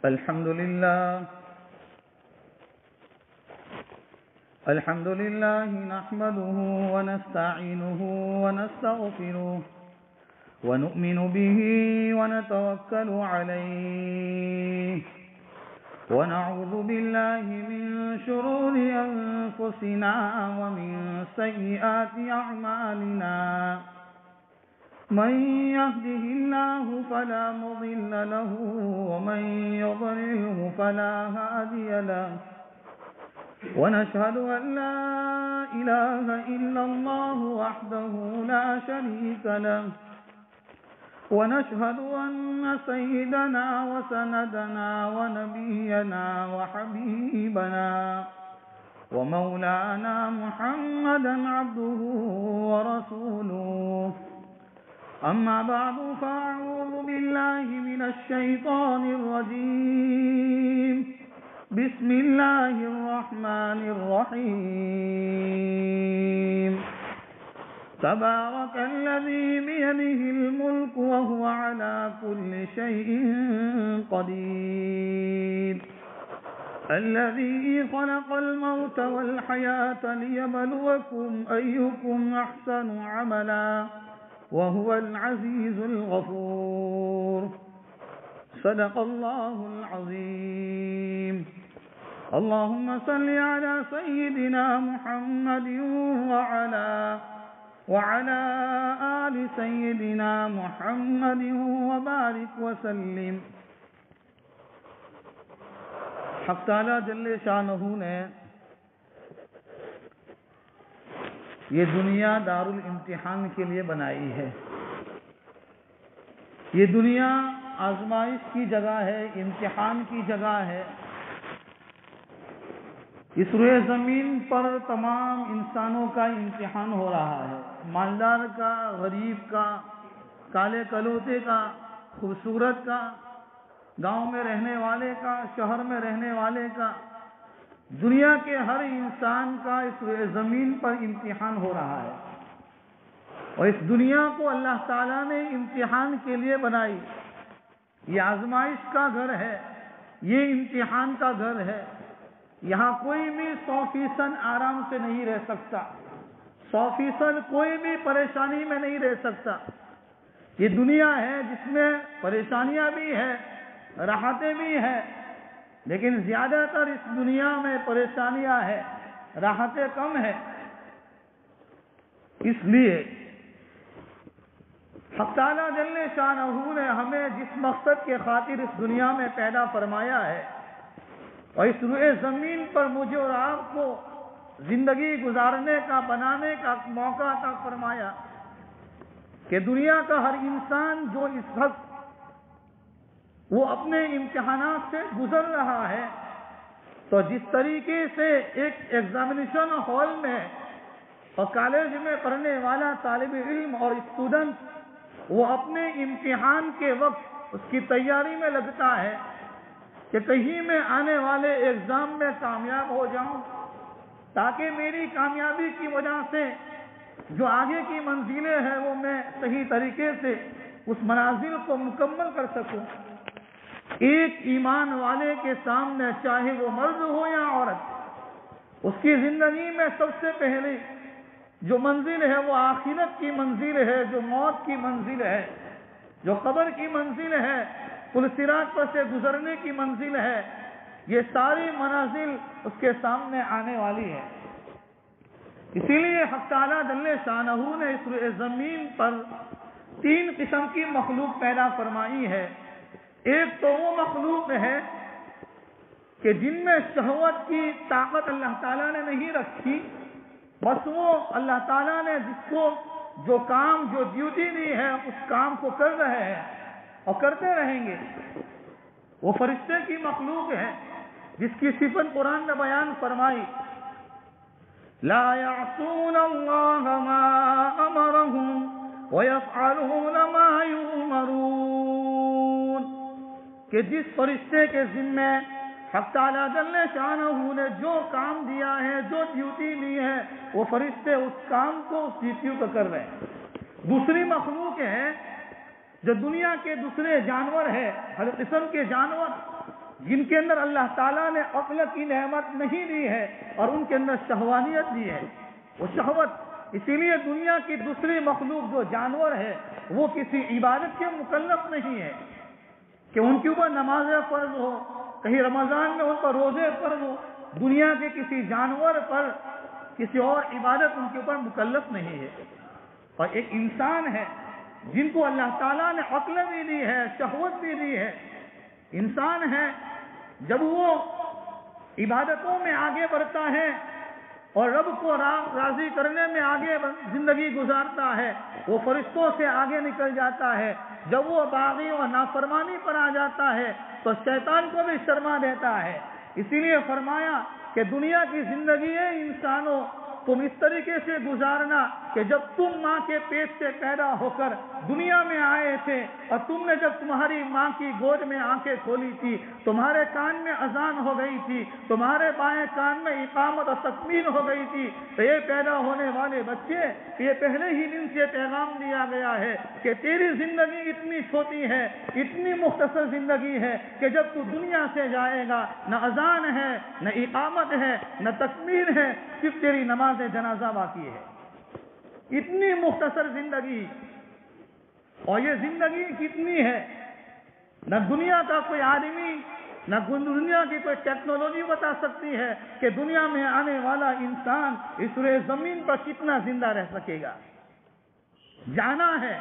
الحمد لله نحمده ونستعينه ونستغفره ونؤمن به ونتوكل عليه ونعوذ بالله من شرور أنفسنا ومن سيئات أعمالنا من يهده الله فلا مضل له ومن يضلله فلا هادي له ونشهد أن لا إله إلا الله وحده لا شريك له ونشهد أن سيدنا وسندنا ونبينا وحبيبنا ومولانا محمدا عبده ورسوله أما بعد فأعوذ بالله من الشيطان الرجيم بسم الله الرحمن الرحيم تبارك الذي بيده الملك وهو على كل شيء قدير الذي خلق الموت والحياة ليبلوكم أيكم أحسن عملا وهو العزيز الغفور صدق الله العظيم اللهم صل على سيدنا محمد وعلى آل سيدنا محمد وبارك وسلم. حق تعالی جل شانہ نے یہ دنیا دار الامتحان کے لیے بنائی ہے. یہ دنیا آزمائش کی جگہ ہے، امتحان کی جگہ ہے. اس روئے زمین پر تمام انسانوں کا امتحان ہو رہا ہے، مالدار کا، غریب کا، کالے کلوتے کا، خوبصورت کا، گاؤں میں رہنے والے کا، شہر میں رہنے والے کا، دنیا کے ہر انسان کا اس روئے زمین پر امتحان ہو رہا ہے. اور اس دنیا کو اللہ تعالیٰ نے امتحان کے لیے بنائی. یہ آزمائش کا گھر ہے، یہ امتحان کا گھر ہے. یہاں کوئی بھی 100% آرام سے نہیں رہ سکتا، 100% کوئی بھی پریشانی میں نہیں رہ سکتا. یہ دنیا ہے جس میں پریشانیاں بھی ہیں، راحتیں بھی ہیں، لیکن زیادہ تر اس دنیا میں پریشانیاں ہیں، راحتیں کم ہیں. اس لیے حق تعالیٰ جل شانہ نے ہمیں جس مقصد کے خاطر اس دنیا میں پیدا فرمایا ہے اور اس روئے زمین پر مجھے اور آپ کو زندگی گزارنے کا، بنانے کا موقع عطا فرمایا کہ دنیا کا ہر انسان جو اس وقت وہ اپنے امتحانات سے گزر رہا ہے، تو جس طریقے سے ایک ایگزامینیشن ہال میں اور کالج میں پڑھنے والا طالب علم اور اسٹوڈنٹ وہ اپنے امتحان کے وقت اس کی تیاری میں لگتا ہے کہ کہیں میں آنے والے ایگزام میں کامیاب ہو جاؤں تاکہ میری کامیابی کی وجہ سے جو آگے کی منزلیں ہیں وہ میں صحیح طریقے سے اس منازل کو مکمل کر سکوں. ایک ایمان والے کے سامنے چاہے وہ مرد ہو یا عورت، اس کی زندگی میں سب سے پہلے جو منزل ہے وہ آخرت کی منزل ہے، جو موت کی منزل ہے، جو قبر کی منزل ہے، پل صراط پر سے گزرنے کی منزل ہے. یہ ساری منازل اس کے سامنے آنے والی ہے. اسی لیے حق تعالیٰ جل شانہ نے اس روئے زمین پر 3 قسم کی مخلوق پیدا فرمائی ہے. ایک تو وہ مخلوق ہے کہ جن میں شہوت کی طاقت اللہ تعالیٰ نے نہیں رکھی، بس وہ اللہ تعالیٰ نے جس کو جو کام، جو ڈیوٹی دی ہے اس کام کو کر رہے ہیں اور کرتے رہیں گے. وہ فرشتے کی مخلوق ہے جس کی صفت قرآن نے بیان فرمائی، لا يعصون اللہ ما امرهم ويفعلون ما يؤمرون، کہ جس فرشتے کے ذمہ حق تعالیٰ جل شانہ نے جو کام دیا ہے، جو ڈیوٹی لی ہے، وہ فرشتے اس کام کو، اس ڈیوٹی کو کر رہے ہیں. دوسری مخلوق ہے جو دنیا کے دوسرے جانور ہے، ہر قسم کے جانور جن کے اندر اللہ تعالیٰ نے عقل کی نعمت نہیں دی ہے اور ان کے اندر شہوانیت دی ہے. وہ شہوت، اسی لیے دنیا کی دوسری مخلوق جو جانور ہے وہ کسی عبادت کے مکلف نہیں ہے کہ ان کے اوپر نمازیں فرض ہو، کہیں رمضان میں ان پر روزے فرض ہو. دنیا کے کسی جانور پر کسی اور عبادت ان کے اوپر مکلف نہیں ہے. اور ایک انسان ہے جن کو اللہ تعالیٰ نے عقل بھی دی ہے، شہوت بھی دی ہے. انسان ہے جب وہ عبادتوں میں آگے بڑھتا ہے اور رب کو راضی کرنے میں آگے زندگی گزارتا ہے، وہ فرشتوں سے آگے نکل جاتا ہے. جب وہ باغی اور نافرمانی پر آ جاتا ہے تو شیطان کو بھی شرما دیتا ہے. اسی لیے فرمایا کہ دنیا کی زندگی ہے انسانوں تم اس طریقے سے گزارنا کہ جب تم ماں کے پیٹ سے پیدا ہو کر دنیا میں آئے تھے اور تم نے جب تمہاری ماں کی گود میں آنکھیں کھولی تھی، تمہارے کان میں اذان ہو گئی تھی، تمہارے بائیں کان میں اقامت اور تکبیر ہو گئی تھی، تو یہ پیدا ہونے والے بچے یہ پہلے ہی دن سے پیغام دیا گیا ہے کہ تیری زندگی اتنی چھوٹی ہے، اتنی مختصر زندگی ہے کہ جب تو دنیا سے جائے گا نہ اذان ہے، نہ اقامت ہے، نہ تکبیر ہے، صرف تیری نماز جنازہ باقی ہے. اتنی مختصر زندگی، اور یہ زندگی کتنی ہے، نہ دنیا کا کوئی آدمی، نہ دنیا کی کوئی ٹیکنالوجی بتا سکتی ہے کہ دنیا میں آنے والا انسان اس روئے زمین پر کتنا زندہ رہ سکے گا. جانا ہے،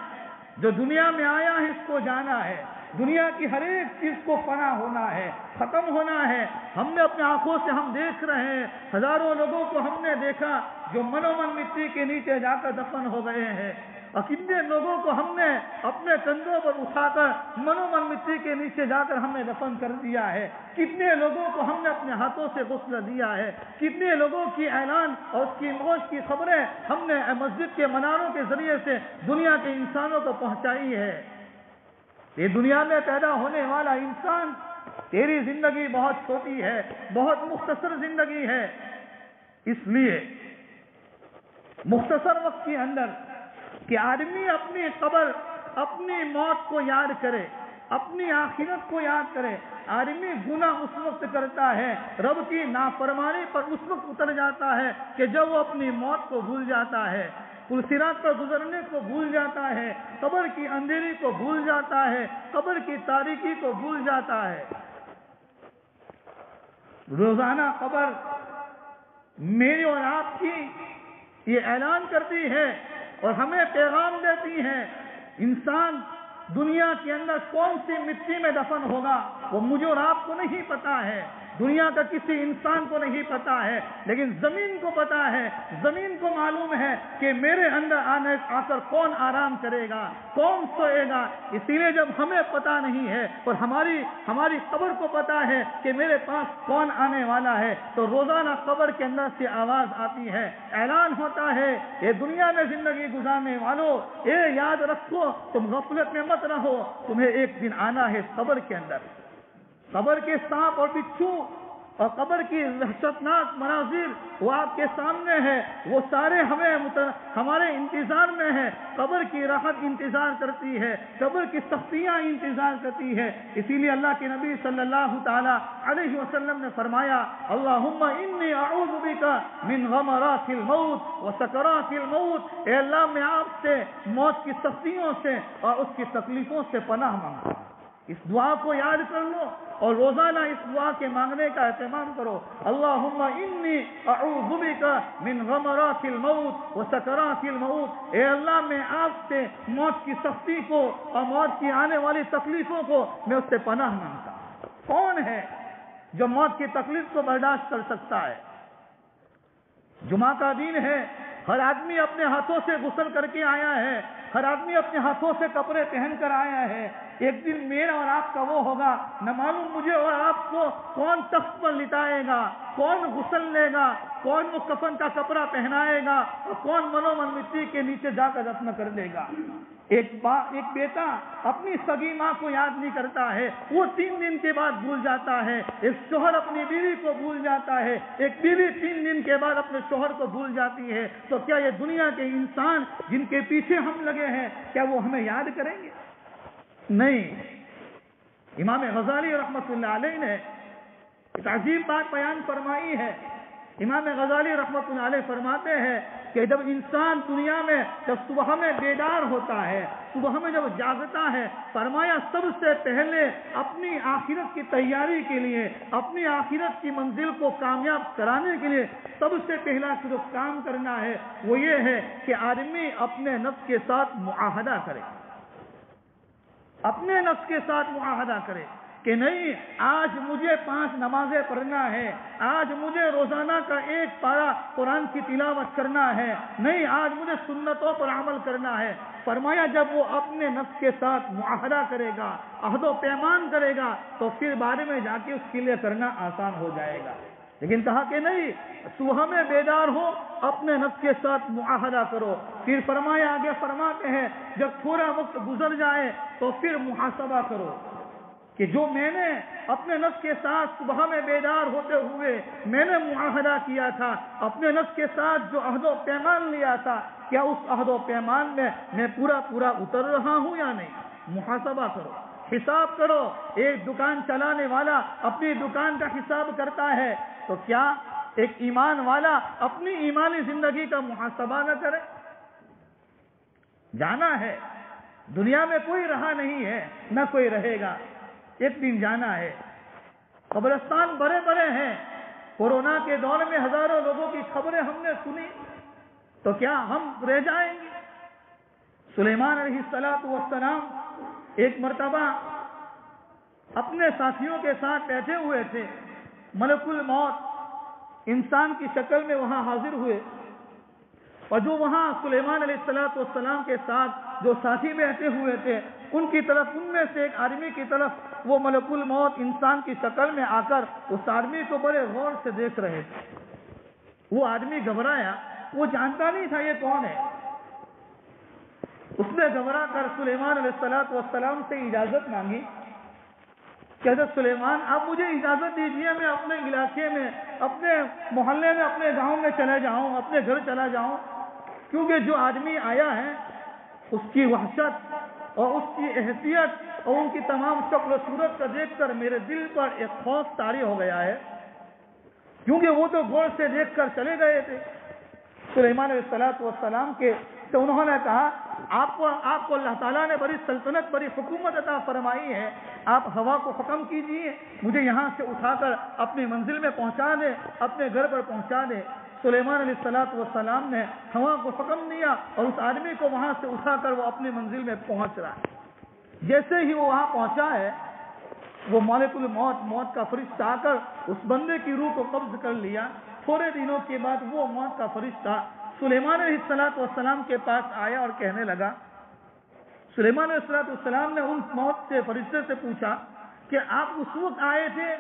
جو دنیا میں آیا ہے اس کو جانا ہے. دنیا کی ہر ایک چیز کو فنا ہونا ہے، ختم ہونا ہے. ہم نے اپنی آنکھوں سے ہم دیکھ رہے ہیں، ہزاروں لوگوں کو ہم نے دیکھا جو منومن مٹی کے نیچے جا کر دفن ہو گئے ہیں، اور کتنے لوگوں کو ہم نے اپنے کندھوں پر اٹھا کر منومن مٹی کے نیچے جا کر ہم نے دفن کر دیا ہے. کتنے لوگوں کو ہم نے اپنے ہاتھوں سے غسل دیا ہے. کتنے لوگوں کی اعلان اور اس کی موت کی خبریں ہم نے مسجد کے مناروں کے ذریعے سے دنیا کے انسانوں کو پہنچائی ہے. یہ دنیا میں پیدا ہونے والا انسان، تیری زندگی بہت چھوٹی ہے، بہت مختصر زندگی ہے. اس لیے مختصر وقت کے اندر کہ آدمی اپنی قبر، اپنی موت کو یاد کرے، اپنی آخرت کو یاد کرے. آدمی گناہ اس وقت کرتا ہے، رب کی نافرمانی پر اس وقت اتر جاتا ہے کہ جب وہ اپنی موت کو بھول جاتا ہے، پل صراط پر گزرنے کو بھول جاتا ہے، قبر کی اندھیری کو بھول جاتا ہے، قبر کی تاریکی کو بھول جاتا ہے. روزانہ قبر میری اور آپ کی یہ اعلان کرتی ہے اور ہمیں پیغام دیتی ہے، انسان دنیا کے اندر کون سی مٹی میں دفن ہوگا وہ مجھے اور آپ کو نہیں پتا ہے. دنیا کا کسی انسان کو نہیں پتا ہے، لیکن زمین کو پتا ہے. زمین کو معلوم ہے کہ میرے اندر آ کر کون آرام کرے گا، کون سوئے گا. اسی لیے جب ہمیں پتا نہیں ہے اور ہماری قبر کو پتا ہے کہ میرے پاس کون آنے والا ہے، تو روزانہ قبر کے اندر سے آواز آتی ہے، اعلان ہوتا ہے، یہ دنیا میں زندگی گزارنے والوں، یہ یاد رکھو تم غفلت میں مت رہو، تمہیں ایک دن آنا ہے قبر کے اندر. قبر کے سانپ اور بچھو اور قبر کی وحشتناک مناظر وہ آپ کے سامنے ہے، وہ سارے ہمارے انتظار میں ہے. قبر کی راحت انتظار کرتی ہے، قبر کی سختیاں انتظار کرتی ہے. اسی لیے اللہ کے نبی صلی اللہ تعالی علیہ وسلم نے فرمایا، اللہم انی اعوذ بک من غمرات الموت وسکرات الموت. اے اللہ میں آپ سے موت کی سختیوں سے اور اس کی تکلیفوں سے پناہ مانگتا ہوں. اس دعا کو یاد کر لو اور روزانہ اس دعا کے مانگنے کا اہتمام کرو. اللہم انی اعوذ بک من غمرات الموت وسکرات الموت. اے اللہ میں آپ سے موت کی سختی کو اور موت کی آنے والی تکلیفوں کو میں اس سے پناہ مانگتا ہوں. کون ہے جو موت کی تکلیف کو برداشت کر سکتا ہے؟ جمعہ کا دن ہے، ہر آدمی اپنے ہاتھوں سے غسل کر کے آیا ہے، ہر آدمی اپنے ہاتھوں سے کپڑے پہن کر آیا ہے. ایک دن میرا اور آپ کا وہ ہوگا، نہ معلوم مجھے اور آپ کو کون تخت پر لٹائے گا، کون غسل لے گا، کون وہ کفن کا کپڑا پہنائے گا اور کون منومن مٹی کے نیچے جا کر دفن کر دے گا. ایک بیٹا اپنی سگی ماں کو یاد نہیں کرتا ہے، وہ 3 دن کے بعد بھول جاتا ہے. ایک شوہر اپنی بیوی کو بھول جاتا ہے، ایک بیوی 3 دن کے بعد اپنے شوہر کو بھول جاتی ہے. تو کیا یہ دنیا کے انسان جن کے پیچھے ہم لگے ہیں کیا وہ ہمیں یاد کریں گے؟ نہیں. امام غزالی رحمۃ اللہ علیہ نے ایک عجیب بات بیان فرمائی ہے. امام غزالی رحمۃ اللہ علیہ فرماتے ہیں کہ جب انسان دنیا میں جب صبح میں بیدار ہوتا ہے، صبح میں جب جاگتا ہے، فرمایا سب سے پہلے اپنی آخرت کی تیاری کے لیے، اپنی آخرت کی منزل کو کامیاب کرانے کے لیے سب سے پہلا جو کام کرنا ہے وہ یہ ہے کہ آدمی اپنے نفس کے ساتھ معاہدہ کرے، اپنے نفس کے ساتھ معاہدہ کرے کہ نہیں، آج مجھے 5 نمازیں پڑھنا ہے، آج مجھے روزانہ کا 1 پارہ قرآن کی تلاوت کرنا ہے، نہیں آج مجھے سنتوں پر عمل کرنا ہے. فرمایا جب وہ اپنے نفس کے ساتھ معاہدہ کرے گا، عہد و پیمان کرے گا، تو پھر بعد میں جا کے اس کے لیے کرنا آسان ہو جائے گا. لیکن کہا کہ نہیں، صبح میں بیدار ہو، اپنے نفس کے ساتھ معاہدہ کرو. پھر فرمایا، آگے فرماتے ہیں جب تھوڑا وقت گزر جائے تو پھر محاسبہ کرو کہ جو میں نے اپنے نفس کے ساتھ صبح میں بیدار ہوتے ہوئے میں نے معاہدہ کیا تھا، اپنے نفس کے ساتھ جو عہد و پیمان لیا تھا، کیا اس عہد و پیمان میں پورا اتر رہا ہوں یا نہیں. محاسبہ کرو، حساب کرو. ایک دکان چلانے والا اپنی دکان کا حساب کرتا ہے تو کیا ایک ایمان والا اپنی ایمانی زندگی کا محاسبہ نہ کرے؟ جانا ہے، دنیا میں کوئی رہا نہیں ہے، نہ کوئی رہے گا. ایک دن جانا ہے. قبرستان بڑے بڑے ہیں. کورونا کے دور میں ہزاروں لوگوں کی خبریں ہم نے سنی، تو کیا ہم رہ جائیں گے؟ سلیمان علیہ السلام ایک مرتبہ اپنے ساتھیوں کے ساتھ بیٹھے ہوئے تھے. ملک الموت انسان کی شکل میں وہاں حاضر ہوئے، اور جو وہاں سلیمان علیہ السلام کے ساتھ جو ساتھی بیٹھے ہوئے تھے، ان کی طرف، ان میں سے ایک آدمی کی طرف وہ ملک الموت انسان کی شکل میں آ کر اس آدمی کو بڑے غور سے دیکھ رہے تھے. وہ آدمی گھبرایا، وہ جانتا نہیں تھا یہ کون ہے. اس نے گھبرا کر سلیمان علیہ السلام سے اجازت مانگی کہ حضرت سلیمان، آپ مجھے اجازت دیجیے، میں اپنے علاقے میں، اپنے محلے میں، اپنے گاؤں میں چلا جاؤں، اپنے گھر چلا جاؤں، کیونکہ جو آدمی آیا ہے اس کی وحشت اور اس کی حیثیت اور ان کی تمام شکل و صورت کو دیکھ کر میرے دل پر ایک خوف طاری ہو گیا ہے، کیونکہ وہ تو غور سے دیکھ کر چلے گئے تھے. سلیمان علیہ السلام کے تو انہوں نے کہا، آپ کو اللہ تعالیٰ نے بڑی سلطنت، بڑی حکومت عطا فرمائی ہے، آپ ہوا کو حکم کیجئے مجھے یہاں سے اٹھا کر اپنی منزل میں پہنچا دے، اپنے گھر پر پہنچا دے. سلیمان علیہ السلام نے ہوا کو حکم دیا اور اس آدمی کو وہاں سے اٹھا کر وہ اپنی منزل میں پہنچ رہا ہے. جیسے ہی وہ وہاں پہنچا ہے، وہ ملک الموت، موت کا فرشتہ آ کر اس بندے کی روح کو قبض کر لیا. تھوڑے دنوں کے بعد وہ موت کا فرشتہ سلیمان علیہ السلام کے پاس آیا اور کہنے لگا، سلیمان علیہ السلام نے ان موت کے فرشتے سے پوچھا کہ آپ اس وقت آئے تھے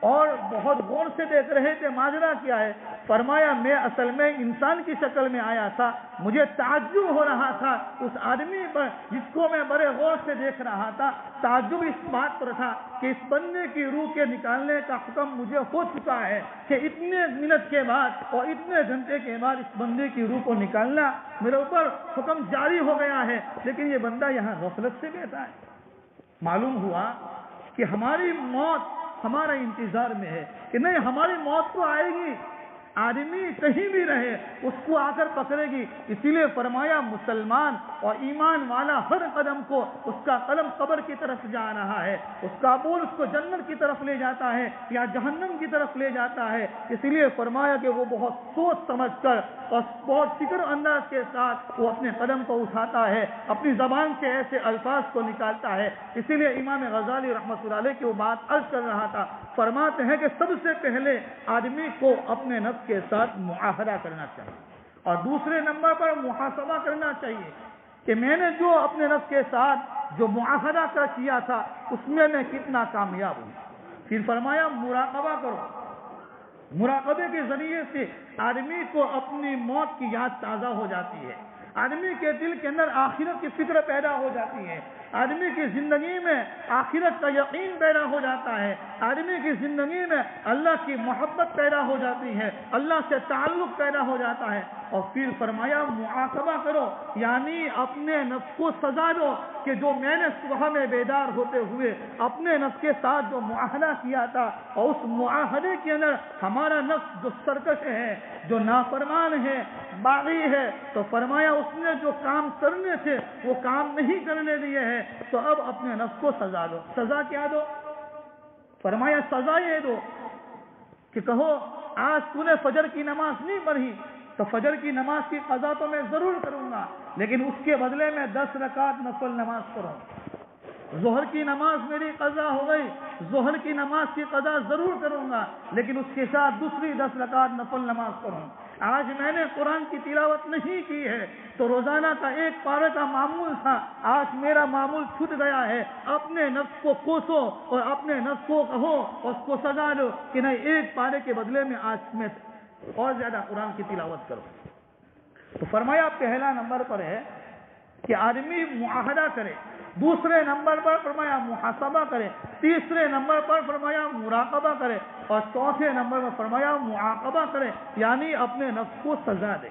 اور بہت غور سے دیکھ رہے تھے، ماجرا کیا ہے؟ فرمایا، میں اصل میں انسان کی شکل میں آیا تھا، مجھے تعجب ہو رہا تھا اس آدمی پر جس کو میں بڑے غور سے دیکھ رہا تھا. تعجب اس بات پر تھا کہ اس بندے کی روح کے نکالنے کا حکم مجھے ہو چکا ہے کہ اتنے منٹ کے بعد اور اتنے گھنٹے کے بعد اس بندے کی روح کو نکالنا میرے اوپر حکم جاری ہو گیا ہے، لیکن یہ بندہ یہاں غفلت سے بیٹھا ہے. معلوم ہوا کہ ہماری موت ہمارا انتظار میں ہے، کہ نہیں، ہماری موت تو آئے گی، آدمی کہیں بھی رہے اس کو آ کر پکڑے گی. اسی لیے فرمایا، مسلمان اور ایمان والا ہر قدم کو اس کا قلم قبر کی طرف جا رہا ہے، اس کا بول اس کو جنت کی طرف لے جاتا ہے یا جہنم کی طرف لے جاتا ہے. اسی لیے فرمایا کہ وہ بہت سوچ سمجھ کر اور بہت فکر انداز کے ساتھ وہ اپنے قدم کو اٹھاتا ہے، اپنی زبان سے ایسے الفاظ کو نکالتا ہے. اسی لیے امام غزالی رحمۃ اللہ علیہ کی وہ بات عرض کر رہا تھا، فرماتے ہیں کہ سب سے پہلے آدمی کو اپنے نفس کے ساتھ معاہدہ کرنا چاہیے، اور دوسرے نمبر پر محاسبہ کرنا چاہیے کہ میں نے جو اپنے نفس کے ساتھ جو معاہدہ کیا تھا اس میں کتنا کامیاب ہوں. پھر فرمایا، مراقبہ کرو. مراقبے کے ذریعے سے آدمی کو اپنی موت کی یاد تازہ ہو جاتی ہے، آدمی کے دل کے اندر آخرت کی فکر پیدا ہو جاتی ہے، آدمی کی زندگی میں آخرت کا یقین پیدا ہو جاتا ہے، آدمی کی زندگی میں اللہ کی محبت پیدا ہو جاتی ہے، اللہ سے تعلق پیدا ہو جاتا ہے۔ اور پھر فرمایا محاسبہ کرو، یعنی اپنے نفس کو سزا دو کہ جو میں نے صبح میں بیدار ہوتے ہوئے اپنے نفس کے ساتھ جو معاہدہ کیا تھا، اور اس معاہدے کے اندر ہمارا نفس جو سرکش ہے، جو نافرمان ہے، باغی ہے، تو فرمایا اس نے جو کام کرنے تھے وہ کام نہیں کرنے دیے ہیں، تو اب اپنے نفس کو سزا دو۔ سزا کیا دو؟ فرمایا سزا یہ دو کہ کہو آج تو نے فجر کی نماز نہیں پڑھی تو فجر کی نماز کی قضا تو میں ضرور کروں گا، لیکن اس کے بدلے میں 10 رکعت نفل نماز کروں۔ ظہر کی نماز میری قضا ہو گئی، ظہر کی نماز کی قضا ضرور کروں گا، لیکن اس کے ساتھ دوسری 10 رکعت نفل نماز کروں۔ آج میں نے قرآن کی تلاوت نہیں کی ہے تو روزانہ کا 1 پارے کا معمول تھا، آج میرا معمول چھوٹ گیا ہے۔ اپنے نفس کو کوسو اور اپنے نفس کو کہو اور اس کو سزا دو کہ نہیں، 1 پارے کے بدلے میں آج میں اور زیادہ قرآن کی تلاوت کرو۔ تو فرمایا پہلا نمبر پر ہے کہ آدمی معاہدہ کرے، دوسرے نمبر پر فرمایا محاسبہ کرے، تیسرے نمبر پر فرمایا مراقبہ کرے، اور چوتھے نمبر پر فرمایا معاقبہ کرے، یعنی اپنے نفس کو سزا دے۔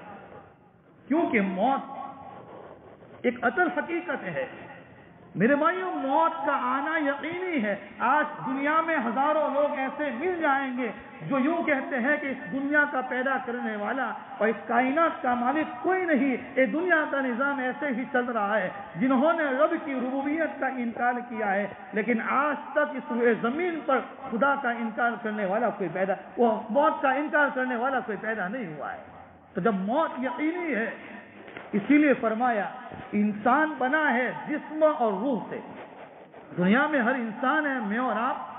کیونکہ موت ایک اصل حقیقت ہے میرے بھائیوں، موت کا آنا یقینی ہے۔ آج دنیا میں ہزاروں لوگ ایسے مل جائیں گے جو یوں کہتے ہیں کہ اس دنیا کا پیدا کرنے والا اور اس کائنات کا مالک کوئی نہیں، یہ دنیا کا نظام ایسے ہی چل رہا ہے۔ جنہوں نے رب کی ربوبیت کا انکار کیا ہے، لیکن آج تک اس زمین پر خدا کا انکار کرنے والا کوئی پیدا، وہ موت کا انکار کرنے والا کوئی پیدا نہیں ہوا ہے۔ تو جب موت یقینی ہے، اسی لیے فرمایا انسان بنا ہے جسم اور روح سے۔ دنیا میں ہر انسان ہے، میں اور آپ،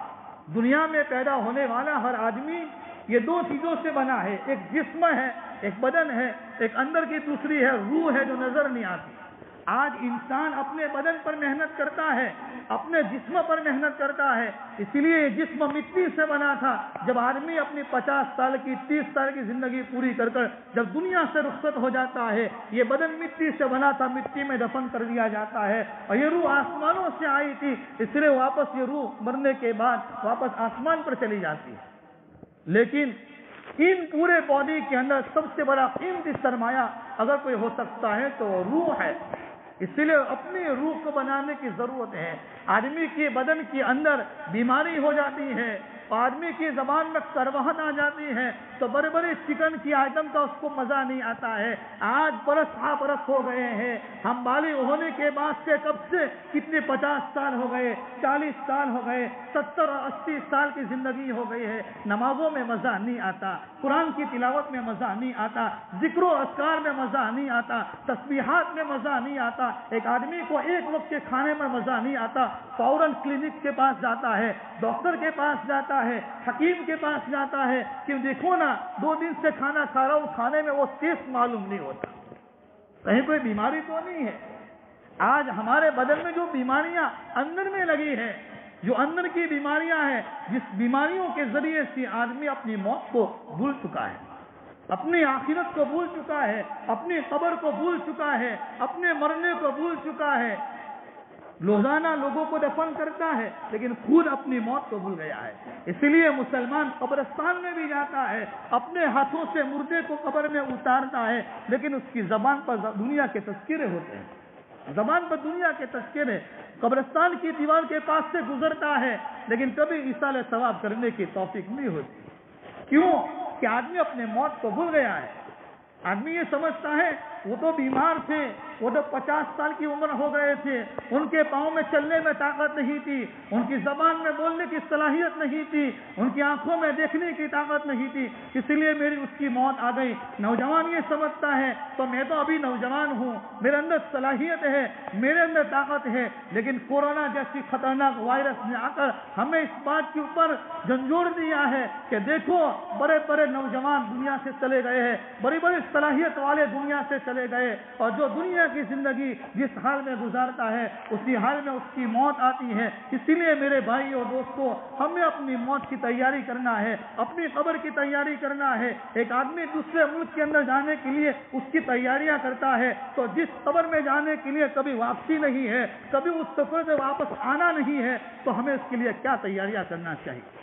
دنیا میں پیدا ہونے والا ہر آدمی یہ 2 چیزوں سے بنا ہے، ایک جسم ہے، ایک بدن ہے، ایک اندر کی دوسری ہے روح ہے جو نظر نہیں آتی۔ آج انسان اپنے بدن پر محنت کرتا ہے، اپنے جسم پر محنت کرتا ہے، اسی لیے یہ جسم مٹی سے بنا تھا۔ جب آدمی اپنی 50 سال کی 30 سال کی زندگی پوری کر کر جب دنیا سے رخصت ہو جاتا ہے، یہ بدن مٹی سے بنا تھا، مٹی میں دفن کر دیا جاتا ہے، اور یہ روح آسمانوں سے آئی تھی، اس لیے واپس یہ روح مرنے کے بعد واپس آسمان پر چلی جاتی ہے۔ لیکن ان پورے باڈی کے اندر سب سے بڑا قیمتی سرمایہ اگر کوئی ہو سکتا ہے تو روح ہے، اسی لیے اپنی روح کو بنانے کی ضرورت ہے۔ آدمی کے بدن کے اندر بیماری ہو جاتی ہے، آدمی کی زبان میں کڑواہٹ آ جاتی ہے تو بڑے بڑے چکن کی آئٹم کا اس کو مزہ نہیں آتا ہے۔ آج برس برس ہو گئے ہیں، ہم بالغ ہونے کے بعد سے کب سے کتنے 50 سال ہو گئے، 40 سال ہو گئے، 70 اور 80 سال کی زندگی ہو گئی ہے، نمازوں میں مزہ نہیں آتا، قرآن کی تلاوت میں مزہ نہیں آتا، ذکر و اذکار میں مزہ نہیں آتا، تسبیحات میں مزہ نہیں آتا۔ ایک آدمی کو ایک وقت کے کھانے میں مزہ نہیں آتا، فوراً کلینک کے پاس جاتا ہے، ڈاکٹر کے پاس جاتا ہے، حکیم کے پاس جاتا ہے کہ دیکھو نا 2 دن سے کھانا کھا رہا ہوں، کھانے میں وہ ٹیسٹ معلوم نہیں ہوتا، کہیں کوئی بیماری تو نہیں ہے۔ آج ہمارے بدن میں جو بیماریاں اندر میں لگی ہیں، جو اندر کی بیماریاں ہیں، جس بیماریوں کے ذریعے سے آدمی اپنی موت کو بھول چکا ہے، اپنی آخرت کو بھول چکا ہے، اپنی قبر کو بھول چکا ہے، اپنے مرنے کو بھول چکا ہے۔ روزانہ لوگوں کو دفن کرتا ہے لیکن خود اپنی موت کو بھول گیا ہے۔ اسی لیے مسلمان قبرستان میں بھی جاتا ہے، اپنے ہاتھوں سے مردے کو قبر میں اتارتا ہے، لیکن اس کی زبان پر دنیا کے تذکرے ہوتے ہیں، زبان پر دنیا کے تذکرے، قبرستان کی دیوار کے پاس سے گزرتا ہے لیکن کبھی ایصال ثواب کرنے کی توفیق نہیں ہوتی۔ کیوں؟ کہ آدمی اپنے موت کو بھول گیا ہے۔ آدمی یہ سمجھتا ہے وہ تو بیمار تھے، وہ تو 50 سال کی عمر ہو گئے تھے، ان کے پاؤں میں چلنے میں طاقت نہیں تھی، ان کی زبان میں بولنے کی صلاحیت نہیں تھی، ان کی آنکھوں میں دیکھنے کی طاقت نہیں تھی، اسی لیے میری اس کی موت آ گئی۔ نوجوان یہ سمجھتا ہے تو میں تو ابھی نوجوان ہوں، میرے اندر صلاحیت ہے، میرے اندر طاقت ہے، لیکن کورونا جیسی خطرناک وائرس نے آ کر ہمیں اس بات کے اوپر جھنجھوڑ دیا ہے کہ دیکھو بڑے بڑے نوجوان دنیا سے چلے گئے ہیں، بڑی بڑی صلاحیت والے دنیا سے چلے گئے اور جو دنیا کی زندگی جس حال میں گزارتا ہے اسی حال میں اس کی موت آتی ہے. اسی لیے میرے بھائی اور دوستو, ہمیں اپنی موت کی تیاری کرنا ہے, اپنی قبر کی تیاری کرنا ہے. ایک آدمی دوسرے ملک کے اندر جانے کے لیے اس کی تیاریاں کرتا ہے, تو جس قبر میں جانے کے لیے کبھی واپسی نہیں ہے, کبھی اس سفر سے واپس آنا نہیں ہے, تو ہمیں اس کے لیے کیا تیاریاں کرنا چاہیے.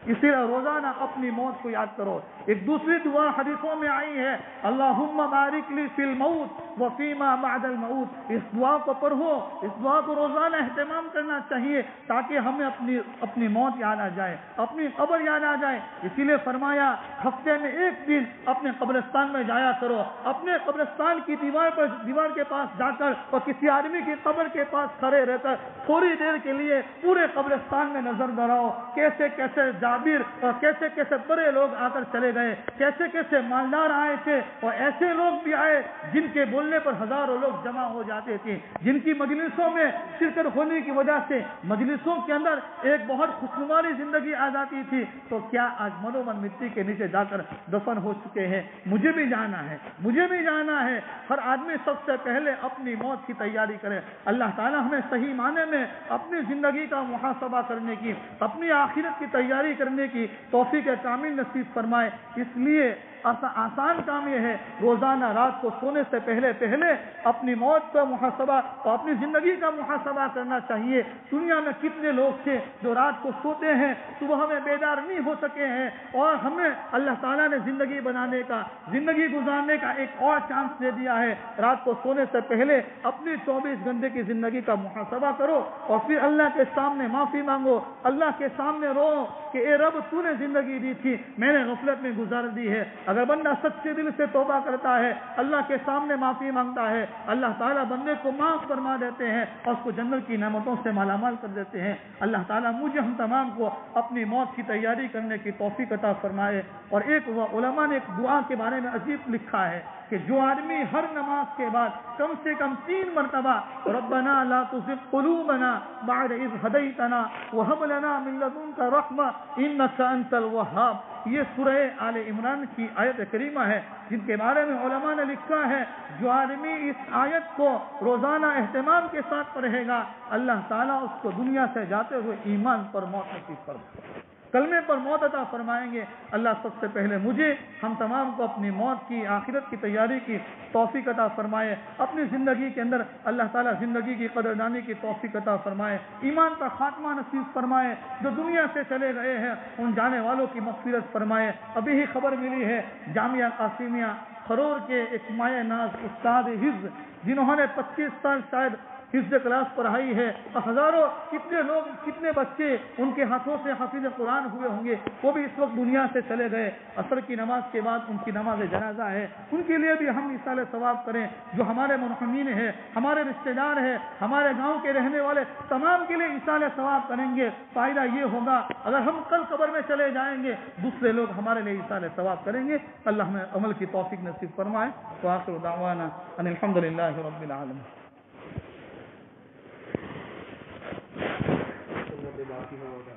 اسی لیے روزانہ اپنی موت کو یاد کرو. ایک دوسری دعا حدیثوں میں آئی ہے, اللہم بارک لی فی الموت وفیما بعد الموت. اس دعا کو پڑھو, اس دعا کو روزانہ اہتمام کرنا چاہیے تاکہ ہمیں اپنی موت یاد آ جائے, اپنی قبر یاد آ جائے. اسی لیے فرمایا ہفتے میں ایک دن اپنے قبرستان میں جایا کرو, اپنے قبرستان کی دیوار کے پاس جا کر اور کسی آدمی کی قبر کے پاس کھڑے رہ کر تھوڑی دیر کے لیے پورے قبرستان میں نظر دوڑاؤ. کیسے کیسے جابر اور کیسے کیسے بڑے لوگ آ کر چلے گئے, کیسے کیسے مالدار آئے تھے, اور ایسے لوگ بھی آئے جن کے بولنے پر ہزاروں لوگ جمع ہو جاتے تھے, جن کی مجلسوں میں شرکت ہونے کی وجہ سے مجلسوں کے اندر ایک بہت خوشنماری زندگی آ جاتی تھی. تو کیا آج منومن مٹی کے نیچے جا کر دفن ہو چکے ہیں. مجھے بھی جانا ہے, مجھے بھی جانا ہے. ہر آدمی سب سے پہلے اپنی موت کی تیاری کرے. اللہ تعالی ہمیں صحیح معنی میں اپنی زندگی کا محاسبہ کرنے کی, اپنی آخرت کی تیاری کرنے کی توفیق کامل نصیب فرمائے. اس لیے آسان کام یہ ہے, روزانہ رات کو سونے سے پہلے اپنی موت کا محاسبہ اور اپنی زندگی کا محاسبہ کرنا چاہیے. دنیا میں کتنے لوگ تھے جو رات کو سوتے ہیں, صبح میں بیدار نہیں ہو سکے ہیں, اور ہمیں اللہ تعالیٰ نے زندگی بنانے کا, زندگی گزارنے کا ایک اور چانس دے دیا ہے. رات کو سونے سے پہلے اپنی 24 گھنٹے کی زندگی کا محاسبہ کرو اور پھر اللہ کے سامنے معافی مانگو, اللہ کے سامنے رو کہ اے رب تو نے زندگی دی تھی, میں نے غفلت میں گزار دی ہے. اگر بندہ سچے دل سے توبہ کرتا ہے, اللہ کے سامنے معافی مانگتا ہے, اللہ تعالیٰ بندے کو معاف فرما دیتے ہیں اور اس کو جنت کی نعمتوں سے مالا مال کر دیتے ہیں. اللہ تعالیٰ مجھے ہم تمام کو اپنی موت کی تیاری کرنے کی توفیق عطا فرمائے. اور ایک علماء نے ایک دعا کے بارے میں عجیب لکھا ہے کہ جو آدمی ہر نماز کے بعد کم سے کم 3 مرتبہ ربنا لا تزغ قلوبنا بعد اذ هديتنا وهب لنا من لدنك رحمة انك انت الوهاب, یہ سورہ آل عمران کی آیت کریمہ ہے جن کے بارے میں علماء نے لکھا ہے جو آدمی اس آیت کو روزانہ اہتمام کے ساتھ پڑھے گا, اللہ تعالیٰ اس کو دنیا سے جاتے ہوئے ایمان پر موت نصیب فرمائے, کلمے پر موت عطا فرمائیں گے. اللہ سب سے پہلے مجھے ہم تمام کو اپنی موت کی, آخرت کی تیاری کی توفیق عطا فرمائے. اپنی زندگی کے اندر اللہ تعالیٰ زندگی کی قدردانی کی توفیق عطا فرمائے, ایمان کا خاتمہ نصیب فرمائے. جو دنیا سے چلے گئے ہیں ان جانے والوں کی مغفرت فرمائے. ابھی ہی خبر ملی ہے جامعہ قاسمیہ خرور کے ایک مایہ ناز استاد حفظ جنہوں نے 25 سال شاید حفظ کلاس پڑھائی ہے, ہزاروں کتنے لوگ کتنے بچے ان کے ہاتھوں سے حافظ قرآن ہوئے ہوں گے, وہ بھی اس وقت دنیا سے چلے گئے. عصر کی نماز کے بعد ان کی نماز جنازہ ہے, ان کے لیے بھی ہم ایصال ثواب کریں. جو ہمارے مرحومین ہیں, ہمارے رشتہ دار ہیں, ہمارے گاؤں کے رہنے والے تمام کے لیے ایصال ثواب کریں گے. فائدہ یہ ہوگا اگر ہم کل قبر میں چلے جائیں گے دوسرے لوگ ہمارے لیے ایصال ثواب کریں گے. اللہ ہمیں عمل کی توفیق نصیب فرمائے. وآخر دعوانا ان الحمدللہ رب العالمین. باقی ہوگا